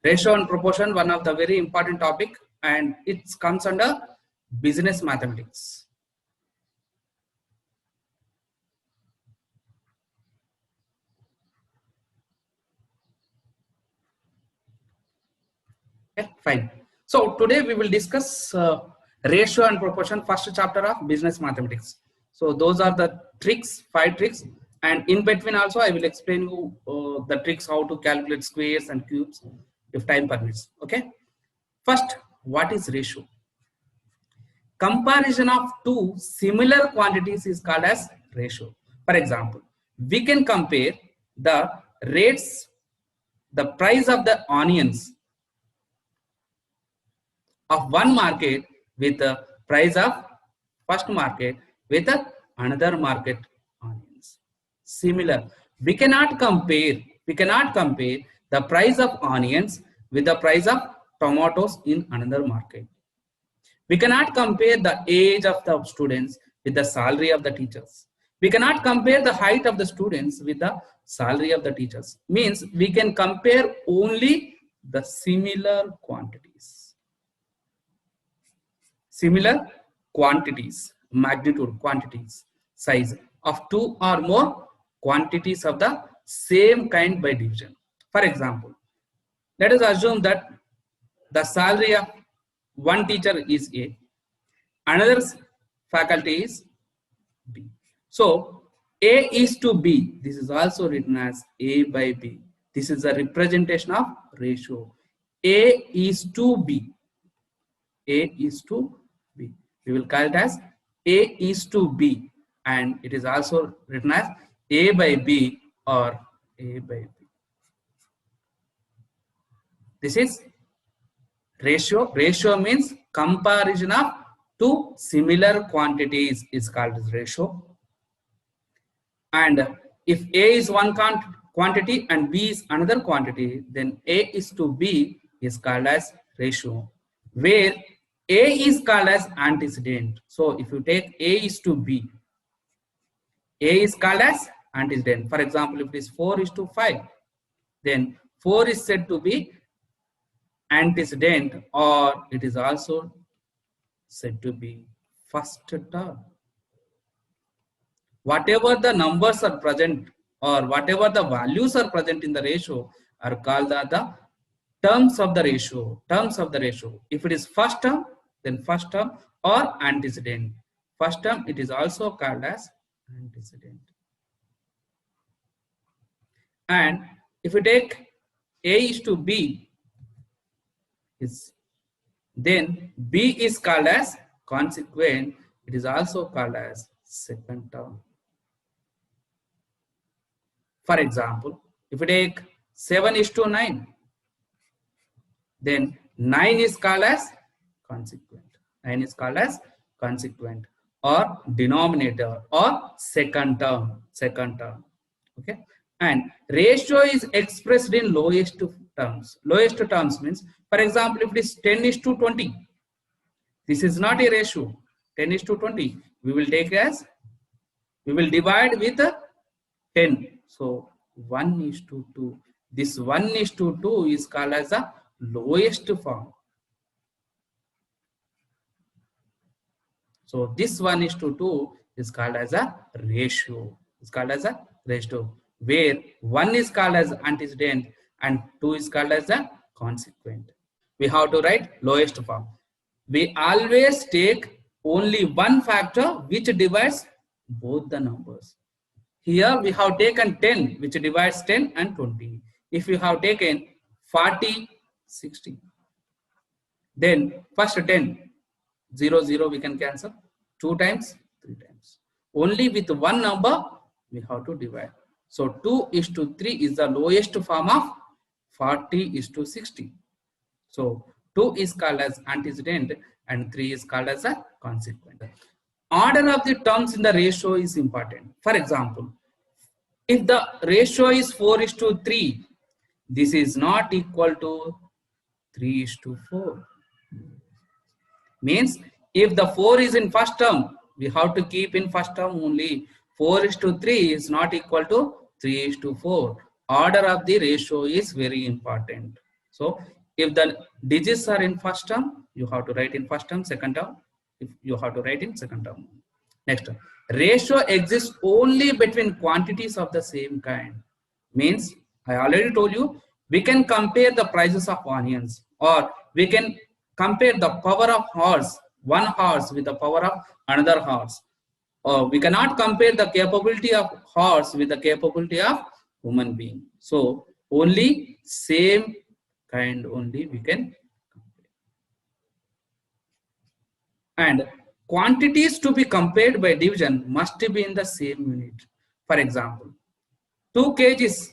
Ratio and proportion, one of the very important topic, and it comes under business mathematics. Okay, fine. So today we will discuss ratio and proportion, first chapter of business mathematics. So those are the tricks, 5 tricks, and in between also I will explain you the tricks how to calculate squares and cubes if time permits. Okay. First, what is ratio? Comparison of two similar quantities is called as ratio. For example, we can compare the rates, the price of the onions of one market with the price of first market with another market onions. Similar. We cannot compare the price of onions with the price of tomatoes in another market. We cannot compare the age of the students with the salary of the teachers. We cannot compare the height of the students with the salary of the teachers. Means we can compare only the similar quantities. Similar quantities, magnitude, quantities, size of 2 or more quantities of the same kind by division. For example, let us assume that the salary of one teacher is A, another faculty is B. So A is to B. This is also written as A by B. This is a representation of ratio. A is to B. A is to B. We will call it as A is to B, and it is also written as A by B or A by B. This is ratio. Ratio means comparison of two similar quantities is called as ratio. And if A is one quantity and B is another quantity, then A is to B is called as ratio, where A is called as antecedent. So if you take A is to B, A is called as antecedent. For example, if it is 4 is to 5, then 4 is said to be antecedent, or it is also said to be first term. Whatever the numbers are present or whatever the values are present in the ratio are called the terms of the ratio. Terms of the ratio. If it is first term, then first term or antecedent. First term, it is also called as antecedent. And if you take A is to B, then B is called as consequent. It is also called as second term. For example, if you take 7 is to 9, then 9 is called as consequent. 9 is called as consequent or denominator or second term. Second term. Okay. And ratio is expressed in lowest terms. Lowest terms means, for example, if it is 10 is to 20, this is not a ratio. 10 is to 20. We will take as, we will divide with 10. So 1 is to 2. This 1 is to 2 is called as the lowest form. So this 1 is to 2 is called as a ratio. It's called as a ratio, where 1 is called as antecedent and 2 is called as a consequent. We have to write lowest form. We always take only one factor which divides both the numbers. Here we have taken 10, which divides 10 and 20. If you have taken 40, 60, then first 10, 0, 0 we can cancel. 2 times, 3 times. Only with one number we have to divide. So 2 is to 3 is the lowest form of 40 is to 60. So 2 is called as antecedent and 3 is called as a consequent. Order of the terms in the ratio is important. For example, if the ratio is 4 is to 3, this is not equal to 3 is to 4. Means if the 4 is in first term, we have to keep in first term only. 4 is to 3 is not equal to 3 is to 4. Order of the ratio is very important. So If the digits are in first term, you have to write in first term, second term, if you have to write in second term. Next, ratio exists only between quantities of the same kind. Means, I already told you, we can compare the prices of onions, or we can compare the power of horse, one horse with the power of another horse. Or we cannot compare the capability of horse with the capability of human being. So only same kind only we can compare. And quantities to be compared by division must be in the same unit. For example, 2 kgs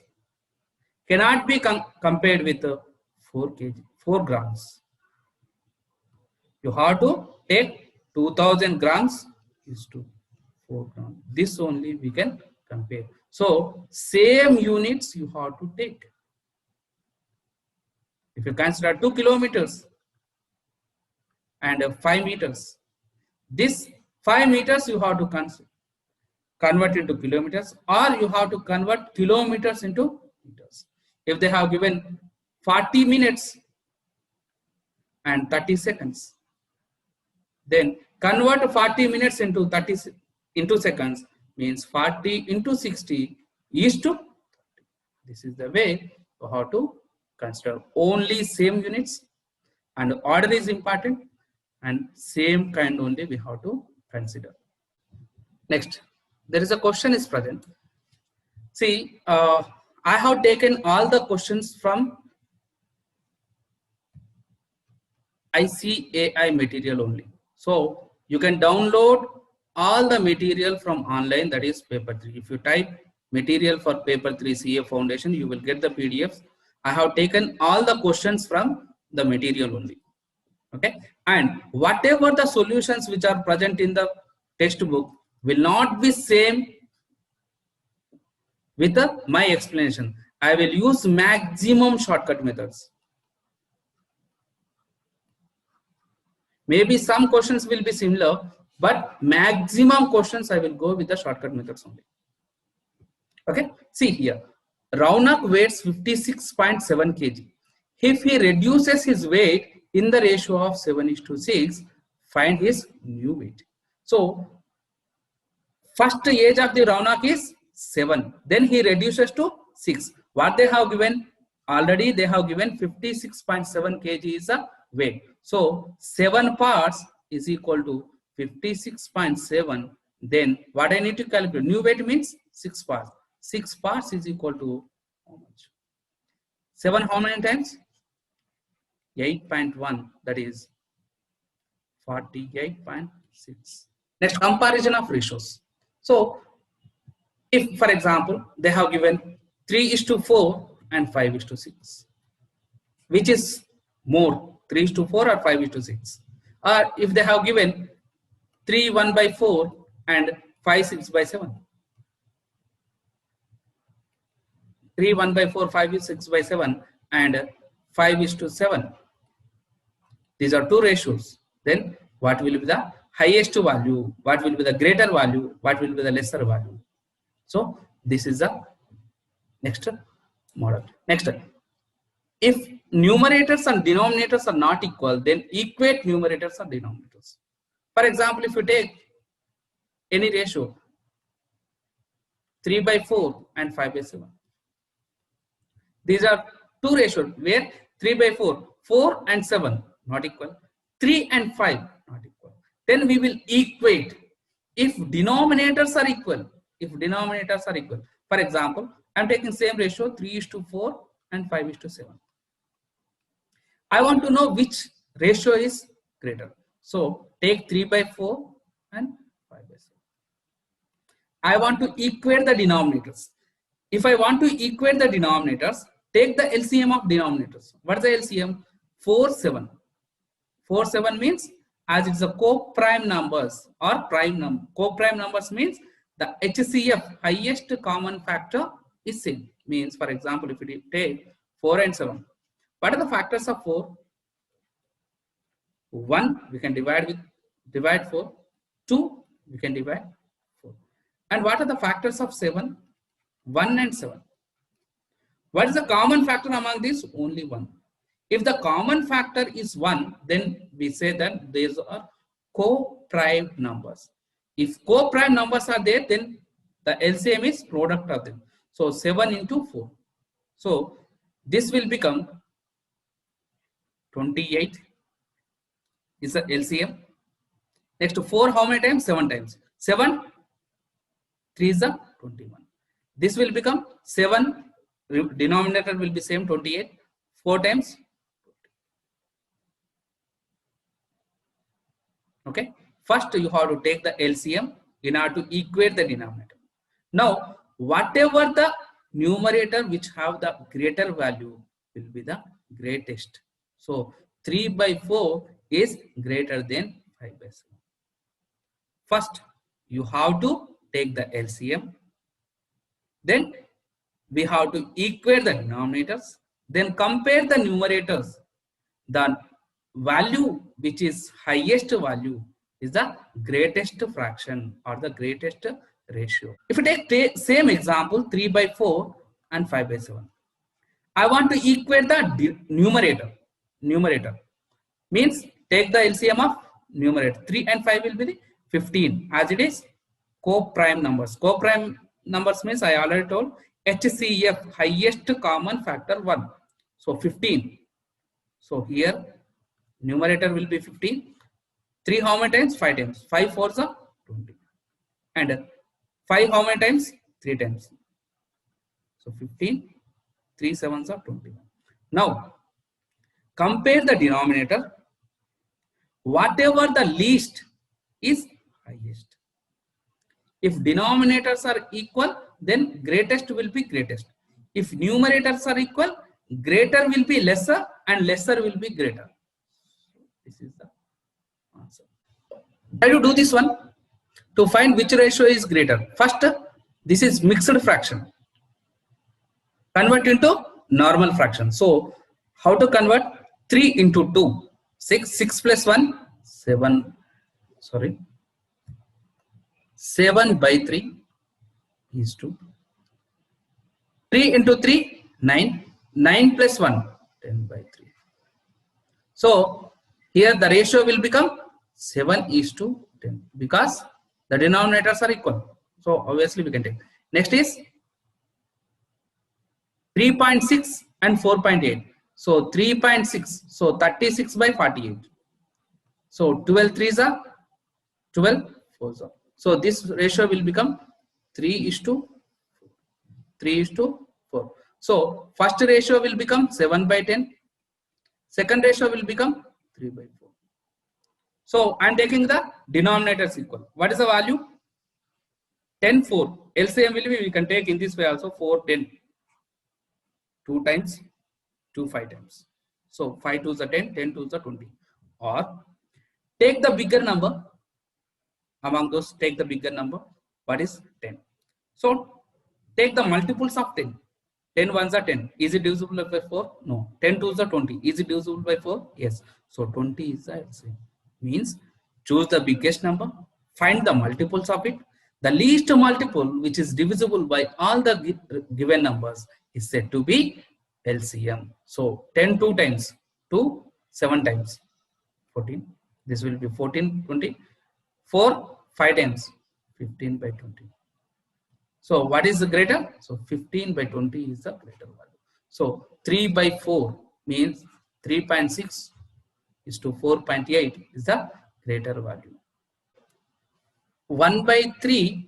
cannot be compared with 4 kg, 4 grams. You have to take 2000 grams is to 4 grams. This only we can compare. So same units you have to take. If you consider 2 kilometers and 5 meters, this 5 meters you have to convert into kilometers, or you have to convert kilometers into meters. If they have given 40 minutes and 30 seconds, then convert 40 minutes into 30 into seconds, means 40 into 60 is to 30. This is the way you have to consider only same units, and order is important, and same kind only we have to consider. Next, there is a question is present. See, I have taken all the questions from ICAI material only. So you can download all the material from online, that is paper 3. If you type material for paper 3 CA Foundation, you will get the PDFs. I have taken all the questions from the material only. Okay, and whatever the solutions which are present in the textbook will not be same with my explanation. I will use maximum shortcut methods. Maybe some questions will be similar, but maximum questions I will go with the shortcut methods only. Okay, see here, Raunak weighs 56.7 kg. If he reduces his weight in the ratio of 7:6, find his new weight. So first age of the Raunak is 7, then he reduces to 6. What they have given? Already they have given 56.7 kg is a weight. So 7 parts is equal to 56.7. Then what I need to calculate? New weight means 6 parts. 6 parts is equal to how much? 7 how many times? 8.1, that is 48.6. Next, comparison of ratios. So if, for example, they have given 3:4 and 5:6, which is more, 3:4 or 5:6? Or if they have given 3 1/4 and 5 6/7, 3 1/4, 5 6/7, and 5:7. These are two ratios. Then what will be the highest value? What will be the greater value? What will be the lesser value? So this is the next model. Next, if numerators and denominators are not equal, then equate numerators and denominators. For example, if you take any ratio 3/4 and 5/7, these are two ratios where 3/4, 4 and 7 not equal, 3 and 5 not equal. Then we will equate if denominators are equal. If denominators are equal, for example, I am taking same ratio 3:4 and 5:7. I want to know which ratio is greater. So take 3/4 and 5/7. I want to equate the denominators. If I want to equate the denominators, take the LCM of denominators. What is the LCM? 4, 7. 4, 7 means as it's a co-prime numbers or prime number. Co-prime numbers means the HCF, highest common factor, is same. Means, for example, if we take 4 and 7, what are the factors of 4? 1 we can divide 4. 2 we can divide 4. And what are the factors of 7? 1 and 7. What is the common factor among these? Only 1. If the common factor is 1, then we say that these are co-prime numbers. If co-prime numbers are there, then the LCM is product of them. So 7 into 4. So this will become 28 is the LCM. Next 4 how many times? 7 times. 7, 3 is the 21. This will become 7, denominator will be same 28, 4 times. Okay. First you have to take the LCM in order to equate the denominator. Now whatever the numerator which have the greater value will be the greatest. So 3 by 4 is greater than 5 by 7. First you have to take the LCM. Then we have to equate the denominators. Then compare the numerators. The value which is highest value is the greatest fraction or the greatest ratio. If you take same example 3 by 4 and 5 by 7. I want to equate the numerator. Numerator means take the LCM of numerator. 3 and 5 will be the 15 as it is co-prime numbers. Co-prime numbers means I already told HCF, highest common factor 1. So 15. So here numerator will be 15. 3 how many times? 5 times. 5 4s are 20. And 5 how many times? 3 times. So 15. 3 7s are 21. Now compare the denominator. Whatever the least is highest. If denominators are equal, then greatest will be greatest. If numerators are equal, greater will be lesser and lesser will be greater. This is the answer. Try to do this one to find which ratio is greater. First, this is mixed fraction. Convert into normal fraction. So, how to convert? 3 into 2, 6, 6 plus 1, 7, sorry, 7 by 3 is 2. 3 into 3, 9, 9 plus 1, 10 by 3. So, here the ratio will become 7 is to 10 because the denominators are equal. So, obviously we can take. Next is 3.6 and 4.8. So 3.6. So 36 by 48. So 12 3s are 12 4s are. So this ratio will become 3 is to 3 is to 4. So first ratio will become 7 by 10. Second ratio will become 3 by 4. So I am taking the denominators equal. What is the value? 10 4. LCM will be, we can take in this way also 4 10. 2 times 2 5 times. So 5 2s are 10, 10 2s are 20. Or take the bigger number. Among those, take the bigger number. What is 10? So take the multiples of 10. 10 ones are 10. Is it divisible by 4? No. 10 2s are 20. Is it divisible by 4? Yes. So 20 is the LCM. Means choose the biggest number, find the multiples of it. The least multiple which is divisible by all the given numbers is said to be LCM. So 10 2 times 2, 7 times 14. This will be 14 20. 4 5 times 15 by 20. So what is the greater? So 15 by 20 is the greater value. So 3 by 4 means 3.6 is to 4.8 is the greater value. 1 by 3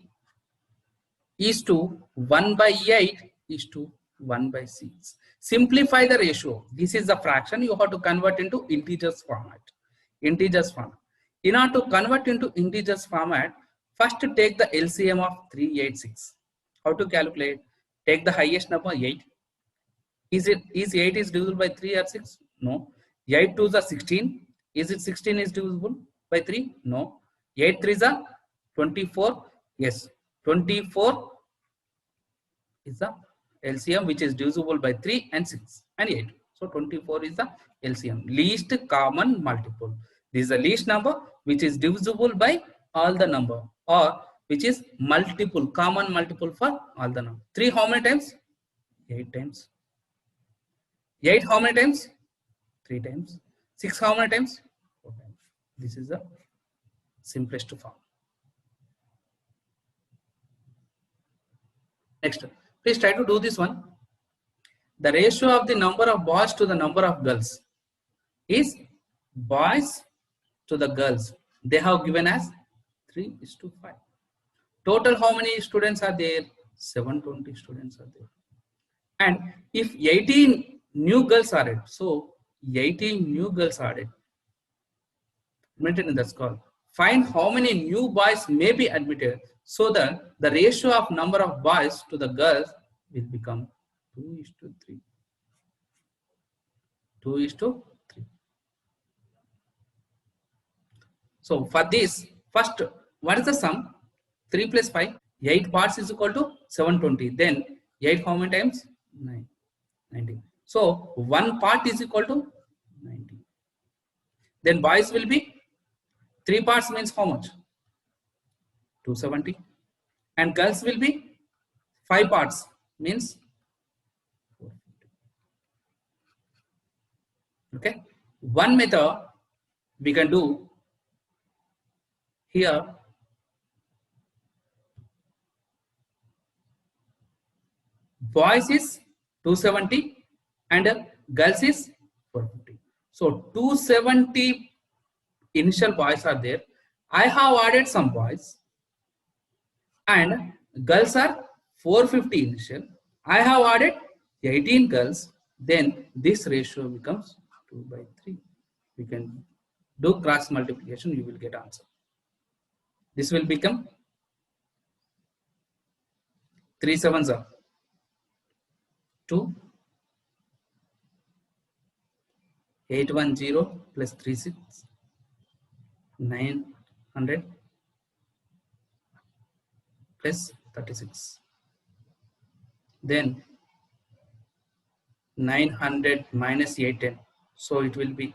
is to 1 by 8 is to 1 by 6. Simplify the ratio. This is the fraction you have to convert into integers format. Integers format. In order to convert into integers format, first take the LCM of 386. How to calculate? Take the highest number 8. Is 8 is divisible by 3 or 6? No. 8 2s are 16. Is it 16 is divisible by 3? No. 8 3s are 24. Yes. 24 is the LCM which is divisible by 3 and 6 and 8. So 24 is the LCM. Least common multiple. This is the least number which is divisible by all the number or which is multiple, common multiple for all the number. 3 how many times? 8 times. 8 how many times? 3 times. 6 how many times? 4 times. This is the simplest form. Next, please try to do this one. The ratio of the number of boys to the number of girls is boys to the girls. They have given as 3:5. Total how many students are there? 720 students are there. And if 18 new girls are added, so 18 new girls are added, admitted in the school. Find how many new boys may be admitted so that the ratio of number of boys to the girls will become 2:3. 2:3. So for this, first, what is the sum? 3 plus 5, 8 parts is equal to 720. Then 8 how many times? 9. 90. So 1 part is equal to 90. Then boys will be 3 parts means how much? 270. And girls will be 5 parts means 450. Okay. One method we can do here. Boys is 270 and girls is 450. So 270 initial boys are there. I have added some boys and girls are 450 initial. I have added 18 girls. Then this ratio becomes 2/3. We can do cross multiplication. You will get answer. This will become 3 7s are 2, 810 plus 36, 900 plus 36. Then 900 minus 810. So it will be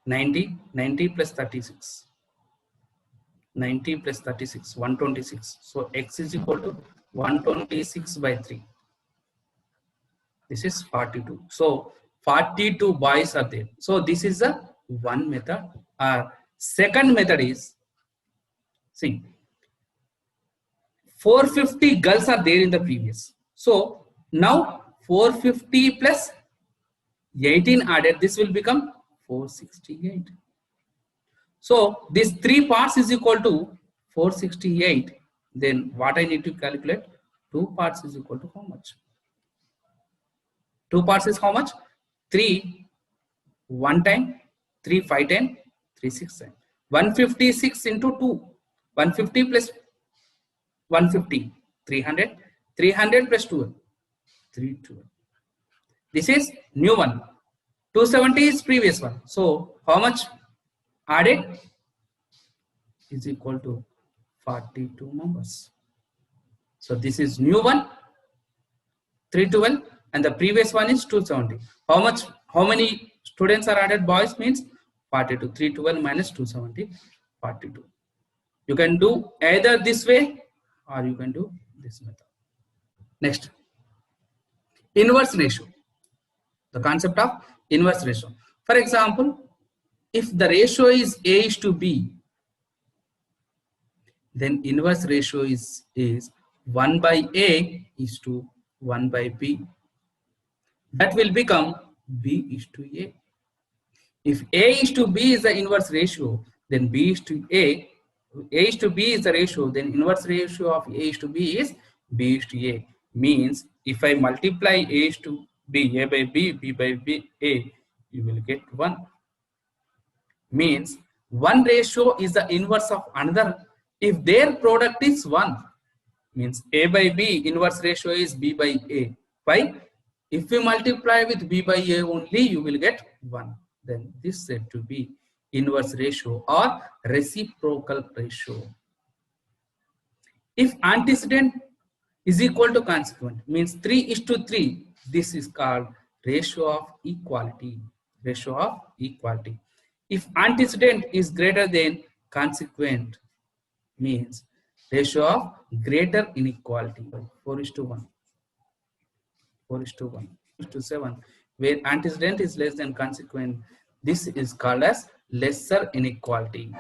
90, 90 plus 36. 90 plus 36, 126. So x is equal to 126/3. This is 42. So 42 boys are there. So this is the one method. Second method is, see, 450 girls are there in the previous. So now 450 plus 18 added, this will become 468. So this 3 parts is equal to 468. Then what I need to calculate? 2 parts is equal to how much? 2 parts is how much? 3 1 time, 3 5 10, 3 6 time. 156 into 2. 150 plus 150, 300. 300 plus 12, 312. This is new one. 270 is previous one. So how much added is equal to 42 members. So this is new one, 312, and the previous one is 270. How many students are added? Boys means 42. 312 minus 270, 42. You can do either this way or you can do this method. Next, inverse ratio. The concept of inverse ratio. For example, if the ratio is A is to B, then inverse ratio is 1 by A is to 1 by B. That will become B is to A. If A is to B is the inverse ratio, then B is to A is to B is the ratio, then inverse ratio of A is to B is B is to A. Means if I multiply A is to B, A by B, B by B, A, you will get 1. Means one ratio is the inverse of another if their product is 1. Means A by B inverse ratio is B by A. Why? If you multiply with B by A only, you will get 1. Then this is said to be inverse ratio or reciprocal ratio. If antecedent is equal to consequent, means 3:3, this is called ratio of equality. Ratio of equality. If antecedent is greater than consequent, means ratio of greater inequality. 4:1. 4:1. 4:7, where antecedent is less than consequent, This is called as lesser inequality.